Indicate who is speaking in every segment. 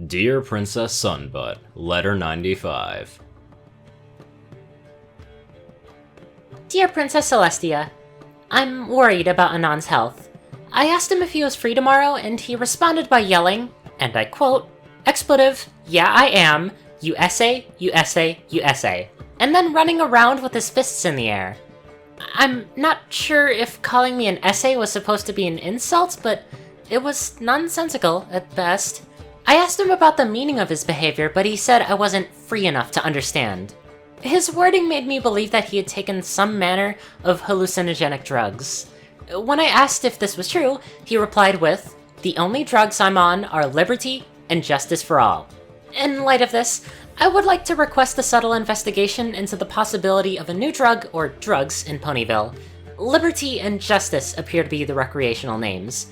Speaker 1: Dear Princess Sunbutt, Letter 95.
Speaker 2: Dear Princess Celestia, I'm worried about Anon's health. I asked him if he was free tomorrow, and he responded by yelling, and I quote, expletive, yeah I am, you essay, you essay, you essay, and then running around with his fists in the air. I'm not sure if calling me an essay was supposed to be an insult, but it was nonsensical at best. I asked him about the meaning of his behavior, but he said I wasn't free enough to understand. His wording made me believe that he had taken some manner of hallucinogenic drugs. When I asked if this was true, he replied with, "The only drugs I'm on are liberty and justice for all." In light of this, I would like to request a subtle investigation into the possibility of a new drug or drugs in Ponyville. Liberty and justice appear to be the recreational names.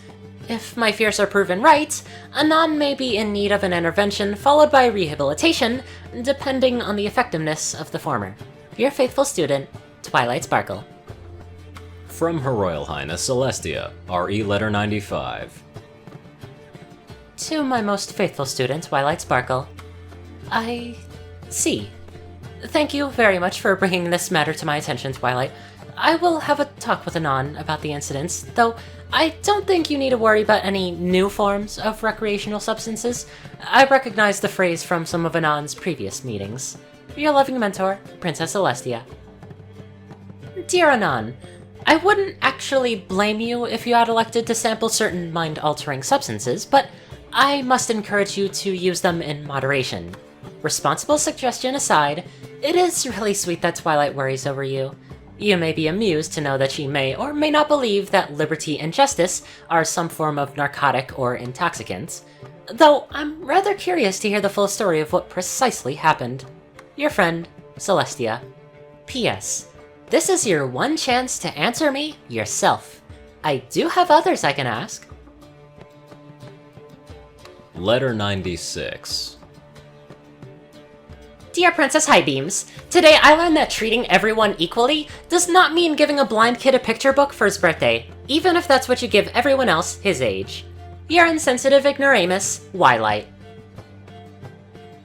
Speaker 2: If my fears are proven right, Anon may be in need of an intervention followed by rehabilitation, depending on the effectiveness of the former. Your faithful student, Twilight Sparkle.
Speaker 1: From Her Royal Highness Celestia, RE Letter 95.
Speaker 2: To my most faithful student, Twilight Sparkle. I see. Thank you very much for bringing this matter to my attention, Twilight. I will have a talk with Anon about the incidents, though I don't think you need to worry about any new forms of recreational substances. I recognize the phrase from some of Anon's previous meetings. Your loving mentor, Princess Celestia. Dear Anon, I wouldn't actually blame you if you had elected to sample certain mind-altering substances, but I must encourage you to use them in moderation. Responsible suggestion aside, it is really sweet that Twilight worries over you. You may be amused to know that she may or may not believe that liberty and justice are some form of narcotic or intoxicant, though I'm rather curious to hear the full story of what precisely happened. Your friend, Celestia. P.S. This is your one chance to answer me yourself. I do have others I can ask.
Speaker 1: Letter 96.
Speaker 2: Dear Princess Highbeams, today I learned that treating everyone equally does not mean giving a blind kid a picture book for his birthday, even if that's what you give everyone else his age. Your insensitive ignoramus, Wylight.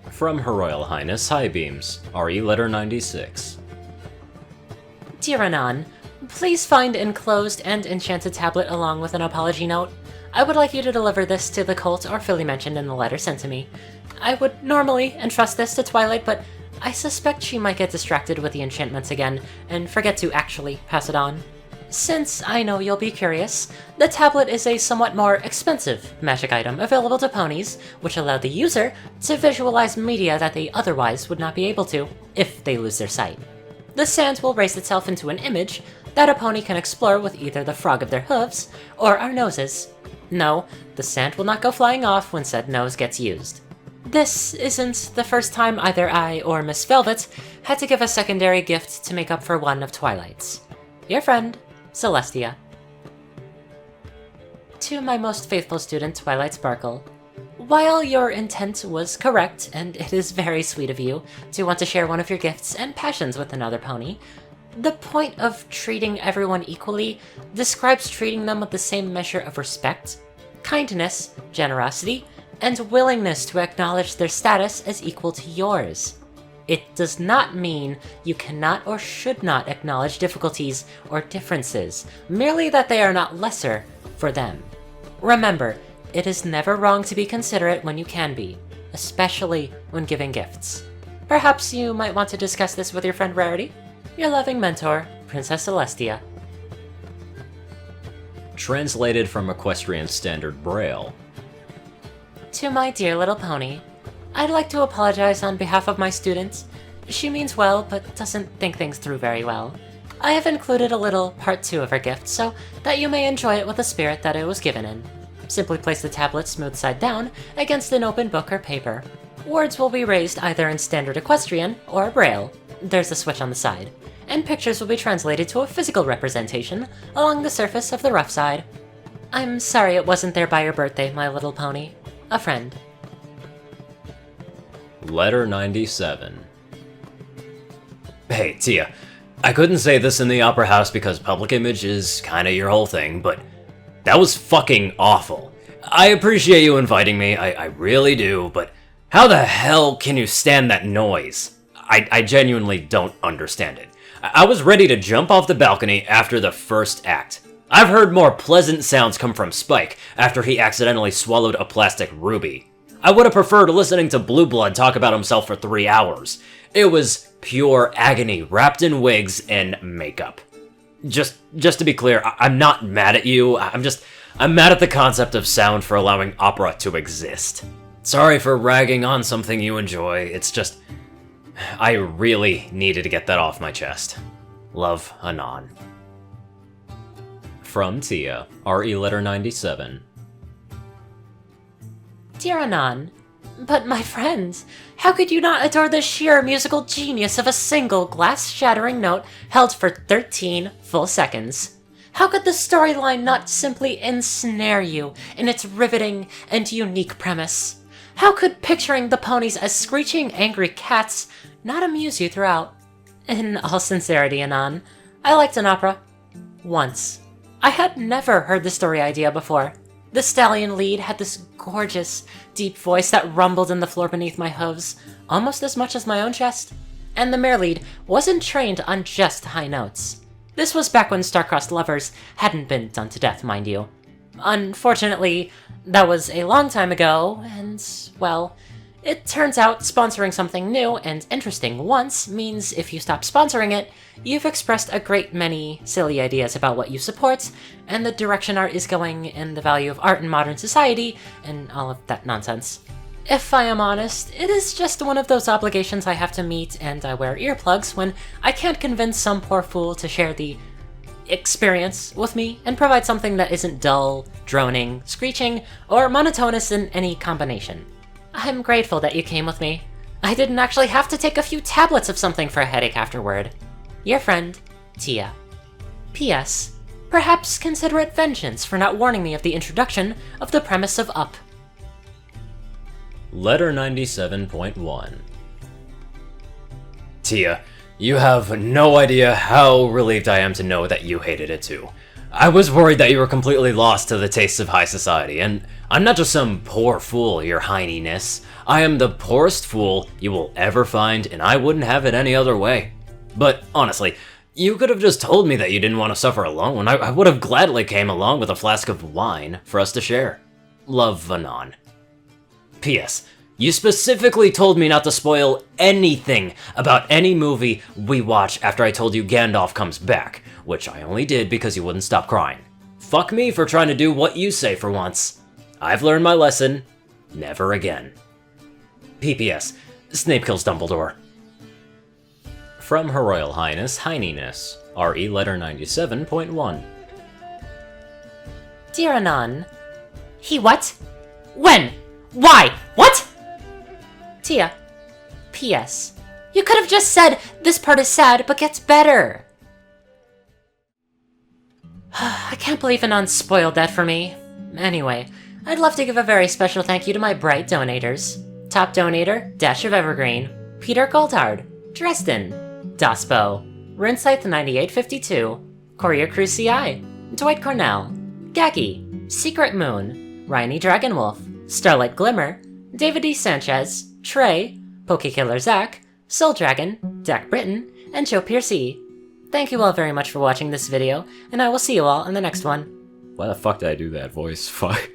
Speaker 1: From Her Royal Highness Highbeams, RE Letter 96.
Speaker 2: Dear Anon, please find enclosed and enchanted tablet along with an apology note. I would like you to deliver this to the cult or Philly mentioned in the letter sent to me. I would normally entrust this to Twilight, but I suspect she might get distracted with the enchantments again and forget to actually pass it on. Since I know you'll be curious, the tablet is a somewhat more expensive magic item available to ponies, which allow the user to visualize media that they otherwise would not be able to, if they lose their sight. The sand will raise itself into an image that a pony can explore with either the frog of their hooves or our noses. No, the sand will not go flying off when said nose gets used. This isn't the first time either I or Miss Velvet had to give a secondary gift to make up for one of Twilight's. Your friend, Celestia. To my most faithful student, Twilight Sparkle. While your intent was correct, and it is very sweet of you to want to share one of your gifts and passions with another pony, the point of treating everyone equally describes treating them with the same measure of respect, kindness, generosity, and willingness to acknowledge their status as equal to yours. It does not mean you cannot or should not acknowledge difficulties or differences, merely that they are not lesser for them. Remember, it is never wrong to be considerate when you can be, especially when giving gifts. Perhaps you might want to discuss this with your friend Rarity? Your loving mentor, Princess Celestia.
Speaker 1: Translated from Equestrian Standard Braille.
Speaker 2: To my dear little pony, I'd like to apologize on behalf of my student. She means well, but doesn't think things through very well. I have included a little part 2 of her gift so that you may enjoy it with the spirit that it was given in. Simply place the tablet smooth side down against an open book or paper. Words will be raised either in standard equestrian or braille. There's a switch on the side. And pictures will be translated to a physical representation along the surface of the rough side. I'm sorry it wasn't there by your birthday, my little pony. A friend.
Speaker 1: Letter 97. Hey, Tia, I couldn't say this in the Opera House because public image is kinda your whole thing, but that was fucking awful. I appreciate you inviting me, I really do, but how the hell can you stand that noise? I genuinely don't understand it. I was ready to jump off the balcony after the first act. I've heard more pleasant sounds come from Spike after he accidentally swallowed a plastic ruby. I would have preferred listening to Blue Blood talk about himself for 3 hours. It was pure agony wrapped in wigs and makeup. Just to be clear, I'm not mad at you, I'm mad at the concept of sound for allowing opera to exist. Sorry for ragging on something you enjoy, it's just... I really needed to get that off my chest. Love, Anon. From Tia, RE Letter 97.
Speaker 2: Dear Anon, but my friend, how could you not adore the sheer musical genius of a single glass-shattering note held for 13 full seconds? How could the storyline not simply ensnare you in its riveting and unique premise? How could picturing the ponies as screeching angry cats not amuse you throughout? In all sincerity, Anon, I liked an opera. Once. I had never heard the story idea before. The stallion lead had this gorgeous, deep voice that rumbled in the floor beneath my hooves, almost as much as my own chest. And the mare lead wasn't trained on just high notes. This was back when star-crossed lovers hadn't been done to death, mind you. Unfortunately, that was a long time ago, and, well, it turns out sponsoring something new and interesting once means if you stop sponsoring it, you've expressed a great many silly ideas about what you support, and the direction art is going, and the value of art in modern society, and all of that nonsense. If I am honest, it is just one of those obligations I have to meet, and I wear earplugs when I can't convince some poor fool to share the experience with me and provide something that isn't dull, droning, screeching, or monotonous in any combination. I'm grateful that you came with me. I didn't actually have to take a few tablets of something for a headache afterward. Your friend, Tia. P.S. Perhaps consider it vengeance for not warning me of the introduction of the premise of Up.
Speaker 1: Letter 97.1. Tia, you have no idea how relieved I am to know that you hated it too. I was worried that you were completely lost to the tastes of high society, and I'm not just some poor fool, your highness. I am the poorest fool you will ever find, and I wouldn't have it any other way. But honestly, you could have just told me that you didn't want to suffer alone. I would have gladly came along with a flask of wine for us to share. Love, Anon. P.S. You specifically told me not to spoil anything about any movie we watch after I told you Gandalf comes back, which I only did because you wouldn't stop crying. Fuck me for trying to do what you say for once. I've learned my lesson. Never again. P.P.S. Snape kills Dumbledore. From Her Royal Highness, Heininess, RE Letter 97.1.
Speaker 2: Dear Anon. He what? When? Why? What? Tia. P.S. You could have just said, this part is sad, but gets better. I can't believe Anon spoiled that for me. Anyway, I'd love to give a very special thank you to my bright donators. Top donator, Dash of Evergreen, Peter Coulthard, Dresdon, dospo, Runescythe9852, CourierCruz CI, Dwight Cornel, gagi, Secret Moon, Rhyny Dragonwolf, Starlight Glimmer, David D. Sanchez, Trey, Pokekiller Zach, Soul Dragon, Dak Britton, and Joe Piercy. Thank you all very much for watching this video, and I will see you all in the next one.
Speaker 1: Why the fuck did I do that voice? Fuck.